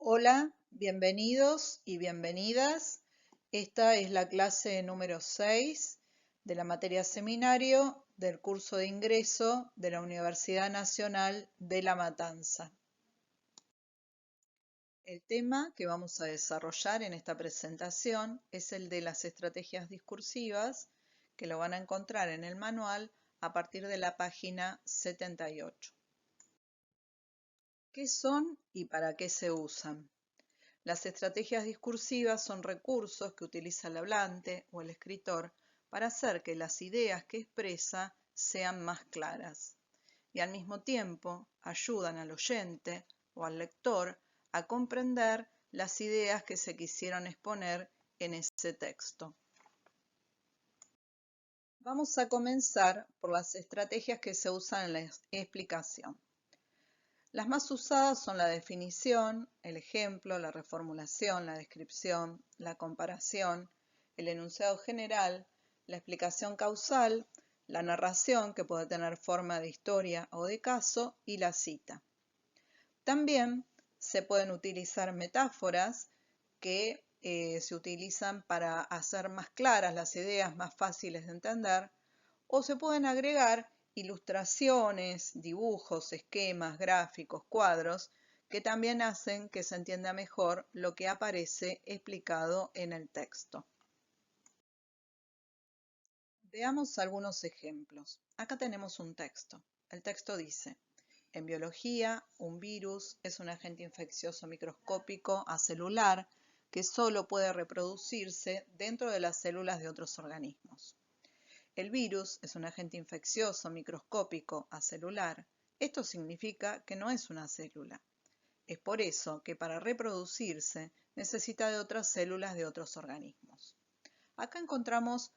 Hola, bienvenidos y bienvenidas. Esta es la clase número 6 de la materia seminario del curso de ingreso de la Universidad Nacional de La Matanza. El tema que vamos a desarrollar en esta presentación es el de las estrategias discursivas, que lo van a encontrar en el manual a partir de la página 78. ¿Qué son y para qué se usan? Las estrategias discursivas son recursos que utiliza el hablante o el escritor para hacer que las ideas que expresa sean más claras y al mismo tiempo ayudan al oyente o al lector a comprender las ideas que se quisieron exponer en ese texto. Vamos a comenzar por las estrategias que se usan en la explicación. Las más usadas son la definición, el ejemplo, la reformulación, la descripción, la comparación, el enunciado general, la explicación causal, la narración, que puede tener forma de historia o de caso, y la cita. También se pueden utilizar metáforas que se utilizan para hacer más claras las ideas, más fáciles de entender, o se pueden agregar ilustraciones, dibujos, esquemas, gráficos, cuadros, que también hacen que se entienda mejor lo que aparece explicado en el texto. Veamos algunos ejemplos. Acá tenemos un texto. El texto dice: en biología, un virus es un agente infeccioso microscópico acelular que solo puede reproducirse dentro de las células de otros organismos. El virus es un agente infeccioso microscópico acelular. Esto significa que no es una célula. Es por eso que para reproducirse necesita de otras células de otros organismos. Acá encontramos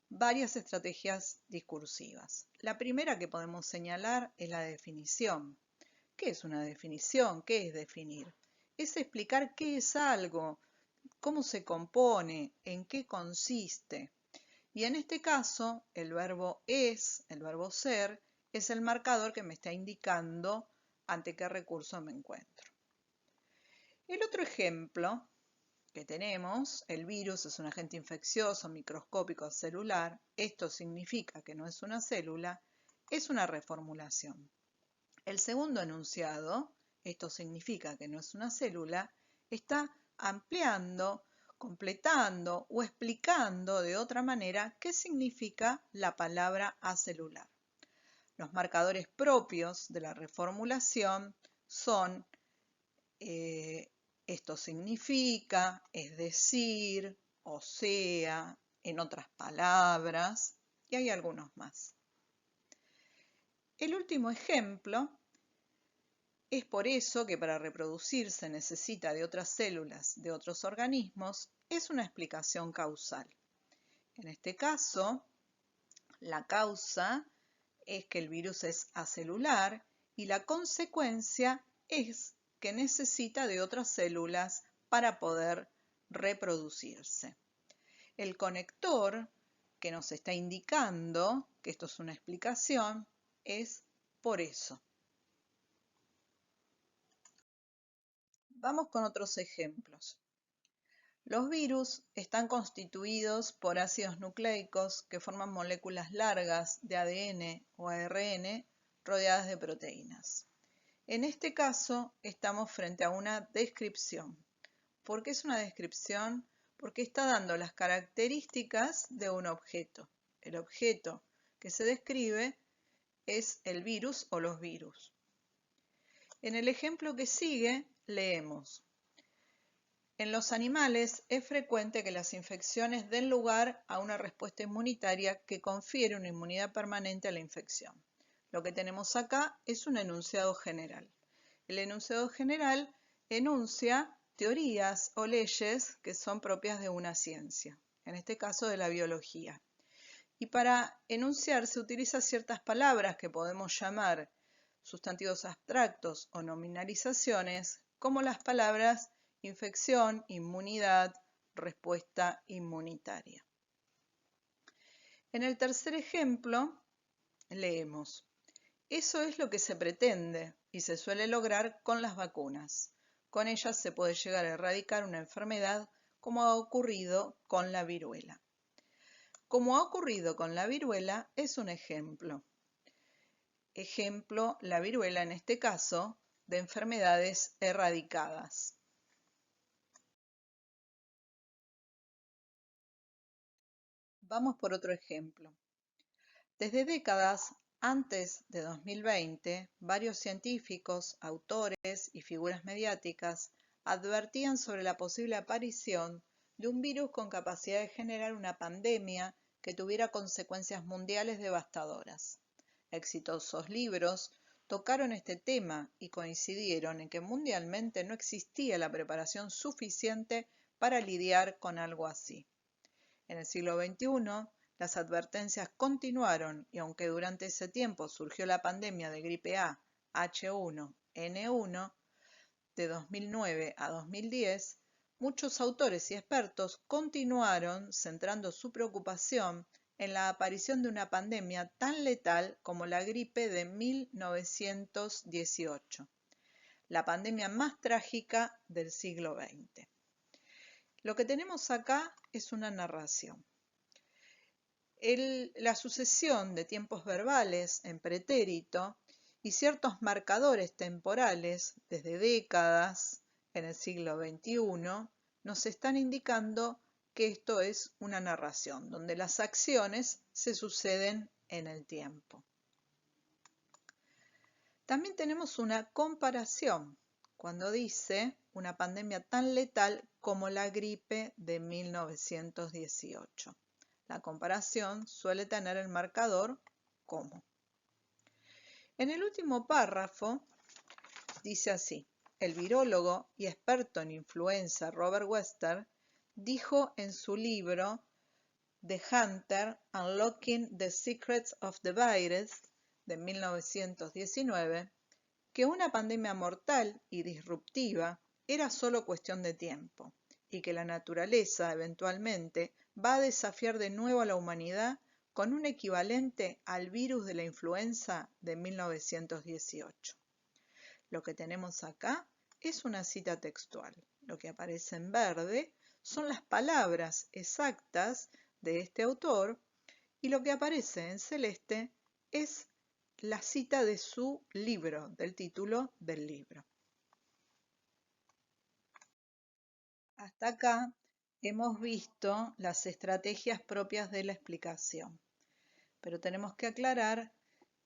varias estrategias discursivas. La primera que podemos señalar es la definición. ¿Qué es una definición? ¿Qué es definir? Es explicar qué es algo, cómo se compone, en qué consiste. Y en este caso, el verbo es, el verbo ser, es el marcador que me está indicando ante qué recurso me encuentro. El otro ejemplo que tenemos, el virus es un agente infeccioso microscópico celular, esto significa que no es una célula, es una reformulación. El segundo enunciado, esto significa que no es una célula, está ampliando, completando o explicando de otra manera qué significa la palabra acelular. Los marcadores propios de la reformulación son esto significa, es decir, o sea, en otras palabras, y hay algunos más. El último ejemplo es por eso que para reproducirse necesita de otras células de otros organismos, es una explicación causal. En este caso, la causa es que el virus es acelular y la consecuencia es que necesita de otras células para poder reproducirse. El conector que nos está indicando que esto es una explicación es por eso. Vamos con otros ejemplos. Los virus están constituidos por ácidos nucleicos que forman moléculas largas de ADN o ARN rodeadas de proteínas. En este caso estamos frente a una descripción. ¿Por qué es una descripción? Porque está dando las características de un objeto. El objeto que se describe es el virus o los virus. En el ejemplo que sigue leemos: en los animales es frecuente que las infecciones den lugar a una respuesta inmunitaria que confiere una inmunidad permanente a la infección. Lo que tenemos acá es un enunciado general. El enunciado general enuncia teorías o leyes que son propias de una ciencia, en este caso de la biología. Y para enunciar se utilizan ciertas palabras que podemos llamar sustantivos abstractos o nominalizaciones, como las palabras infección, inmunidad, respuesta inmunitaria. En el tercer ejemplo leemos: eso es lo que se pretende y se suele lograr con las vacunas. Con ellas se puede llegar a erradicar una enfermedad como ha ocurrido con la viruela. Como ha ocurrido con la viruela es un ejemplo. Ejemplo, la viruela en este caso, de enfermedades erradicadas. Vamos por otro ejemplo. Desde décadas antes de 2020, varios científicos, autores y figuras mediáticas advertían sobre la posible aparición de un virus con capacidad de generar una pandemia que tuviera consecuencias mundiales devastadoras. Exitosos libros tocaron este tema y coincidieron en que mundialmente no existía la preparación suficiente para lidiar con algo así. En el siglo XXI, las advertencias continuaron y aunque durante ese tiempo surgió la pandemia de gripe A H1N1 de 2009 a 2010, muchos autores y expertos continuaron centrando su preocupación en la aparición de una pandemia tan letal como la gripe de 1918, la pandemia más trágica del siglo XX. Lo que tenemos acá es una narración. La sucesión de tiempos verbales en pretérito y ciertos marcadores temporales desde décadas en el siglo XXI nos están indicando que esto es una narración, donde las acciones se suceden en el tiempo. También tenemos una comparación cuando dice una pandemia tan letal como la gripe de 1918. La comparación suele tener el marcador como. En el último párrafo dice así: el virólogo y experto en influenza Robert Wester dijo en su libro The Hunter, Unlocking the Secrets of the Virus de 1919 que una pandemia mortal y disruptiva era solo cuestión de tiempo y que la naturaleza eventualmente va a desafiar de nuevo a la humanidad con un equivalente al virus de la influenza de 1918. Lo que tenemos acá es una cita textual. Lo que aparece en verde son las palabras exactas de este autor y lo que aparece en celeste es la cita de su libro, del título del libro. Hasta acá hemos visto las estrategias propias de la explicación, pero tenemos que aclarar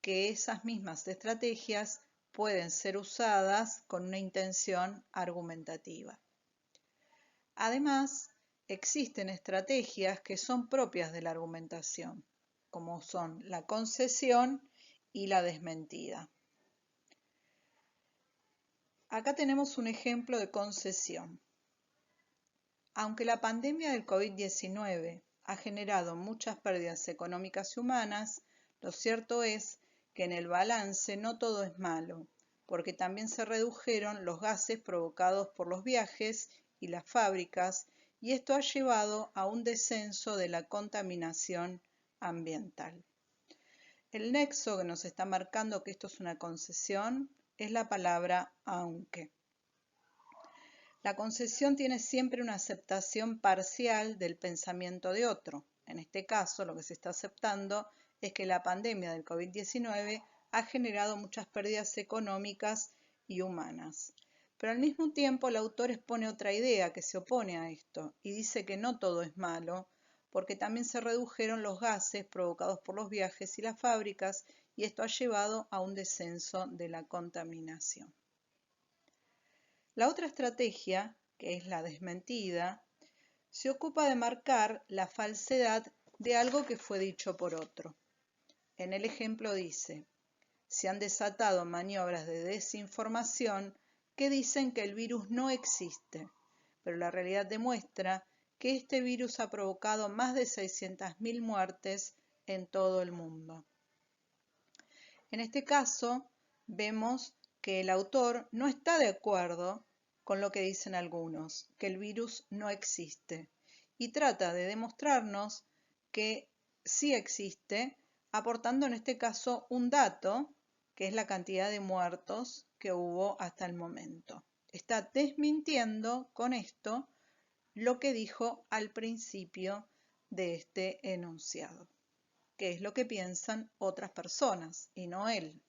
que esas mismas estrategias pueden ser usadas con una intención argumentativa. Además, existen estrategias que son propias de la argumentación, como son la concesión y la desmentida. Acá tenemos un ejemplo de concesión. Aunque la pandemia del COVID-19 ha generado muchas pérdidas económicas y humanas, lo cierto es que en el balance no todo es malo, porque también se redujeron los gases provocados por los viajes y las fábricas, y esto ha llevado a un descenso de la contaminación ambiental. El nexo que nos está marcando que esto es una concesión es la palabra aunque. La concesión tiene siempre una aceptación parcial del pensamiento de otro. En este caso, lo que se está aceptando es que la pandemia del COVID-19 ha generado muchas pérdidas económicas y humanas. Pero al mismo tiempo el autor expone otra idea que se opone a esto y dice que no todo es malo, porque también se redujeron los gases provocados por los viajes y las fábricas y esto ha llevado a un descenso de la contaminación. La otra estrategia, que es la desmentida, se ocupa de marcar la falsedad de algo que fue dicho por otro. En el ejemplo dice: se han desatado maniobras de desinformación que dicen que el virus no existe, pero la realidad demuestra que este virus ha provocado más de 600.000 muertes en todo el mundo. En este caso, vemos que el autor no está de acuerdo con lo que dicen algunos, que el virus no existe, y trata de demostrarnos que sí existe, aportando en este caso un dato, que es la cantidad de muertos que hubo hasta el momento. Está desmintiendo con esto lo que dijo al principio de este enunciado, que es lo que piensan otras personas y no él.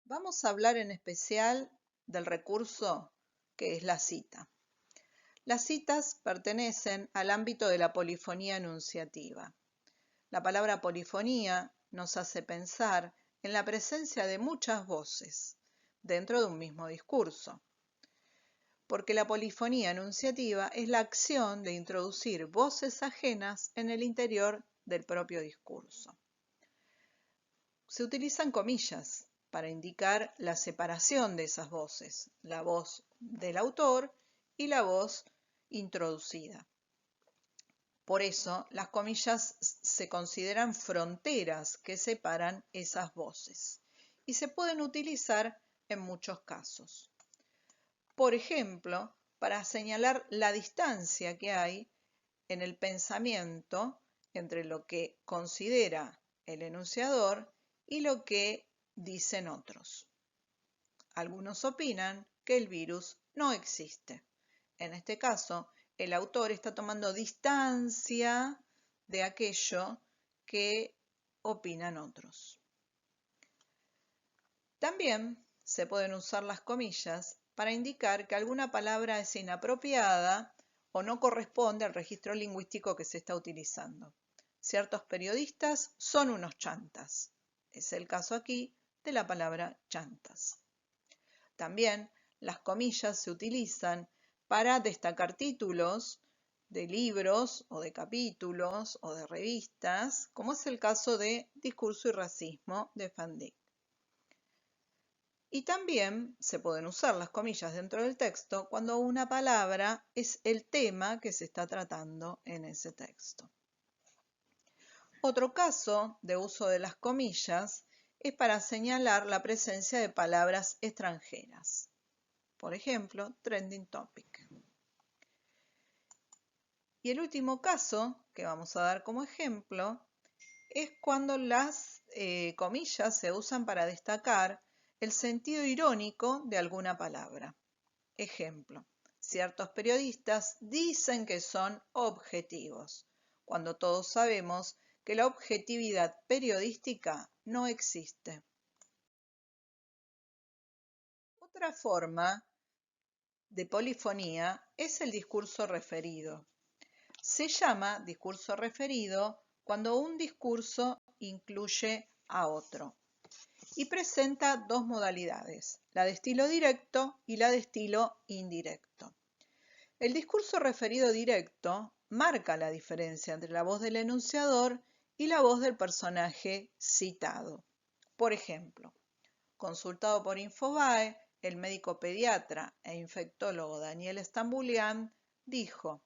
Vamos a hablar en especial del recurso que es la cita. Las citas pertenecen al ámbito de la polifonía enunciativa. La palabra polifonía nos hace pensar en la presencia de muchas voces dentro de un mismo discurso, porque la polifonía enunciativa es la acción de introducir voces ajenas en el interior del propio discurso. Se utilizan comillas para indicar la separación de esas voces, la voz del autor y la voz introducida. Por eso, las comillas se consideran fronteras que separan esas voces y se pueden utilizar en muchos casos. Por ejemplo, para señalar la distancia que hay en el pensamiento entre lo que considera el enunciador y lo que dicen otros. Algunos opinan que el virus no existe. En este caso, el autor está tomando distancia de aquello que opinan otros. También se pueden usar las comillas para indicar que alguna palabra es inapropiada o no corresponde al registro lingüístico que se está utilizando. Ciertos periodistas son unos chantas. Es el caso aquí de la palabra chantas. También las comillas se utilizan para destacar títulos de libros o de capítulos o de revistas, como es el caso de Discurso y Racismo de Van Dyck. Y también se pueden usar las comillas dentro del texto cuando una palabra es el tema que se está tratando en ese texto. Otro caso de uso de las comillas es para señalar la presencia de palabras extranjeras. Por ejemplo, trending topic. Y el último caso que vamos a dar como ejemplo es cuando las comillas se usan para destacar el sentido irónico de alguna palabra. Ejemplo, ciertos periodistas dicen que son objetivos, cuando todos sabemos que la objetividad periodística no existe. Otra forma de polifonía es el discurso referido. Se llama discurso referido cuando un discurso incluye a otro y presenta dos modalidades, la de estilo directo y la de estilo indirecto. El discurso referido directo marca la diferencia entre la voz del enunciador y la voz del personaje citado. Por ejemplo, consultado por Infobae, el médico pediatra e infectólogo Daniel Stambulian dijo: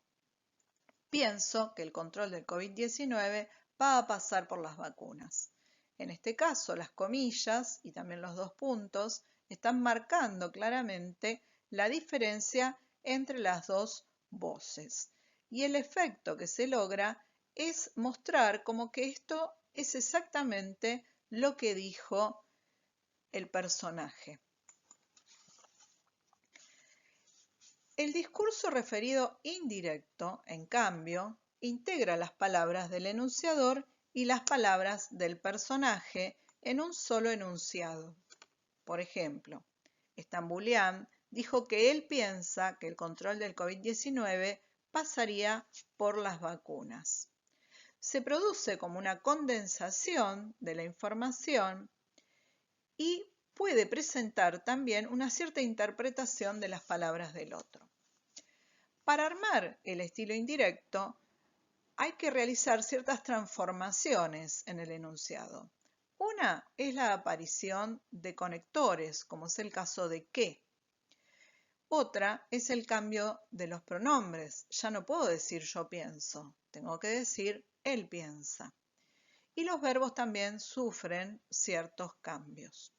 pienso que el control del COVID-19 va a pasar por las vacunas. En este caso, las comillas y también los dos puntos están marcando claramente la diferencia entre las dos voces. Y el efecto que se logra es mostrar como que esto es exactamente lo que dijo el personaje. El discurso referido indirecto, en cambio, integra las palabras del enunciador y las palabras del personaje en un solo enunciado. Por ejemplo, Stambulian dijo que él piensa que el control del COVID-19 pasaría por las vacunas. Se produce como una condensación de la información y puede presentar también una cierta interpretación de las palabras del otro. Para armar el estilo indirecto, hay que realizar ciertas transformaciones en el enunciado. Una es la aparición de conectores, como es el caso de que. Otra es el cambio de los pronombres. Ya no puedo decir yo pienso, tengo que decir él piensa. Y los verbos también sufren ciertos cambios.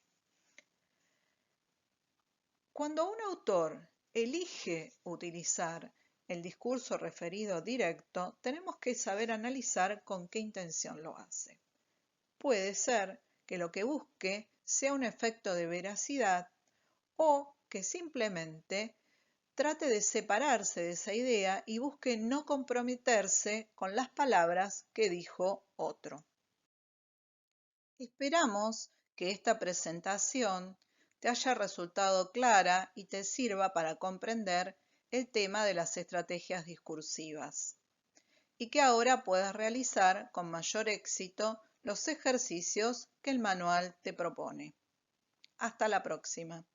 Cuando un autor elige utilizar el discurso referido directo, tenemos que saber analizar con qué intención lo hace. Puede ser que lo que busque sea un efecto de veracidad o que simplemente trate de separarse de esa idea y busque no comprometerse con las palabras que dijo otro. Esperamos que esta presentación te haya resultado clara y te sirva para comprender el tema de las estrategias discursivas y que ahora puedas realizar con mayor éxito los ejercicios que el manual te propone. Hasta la próxima.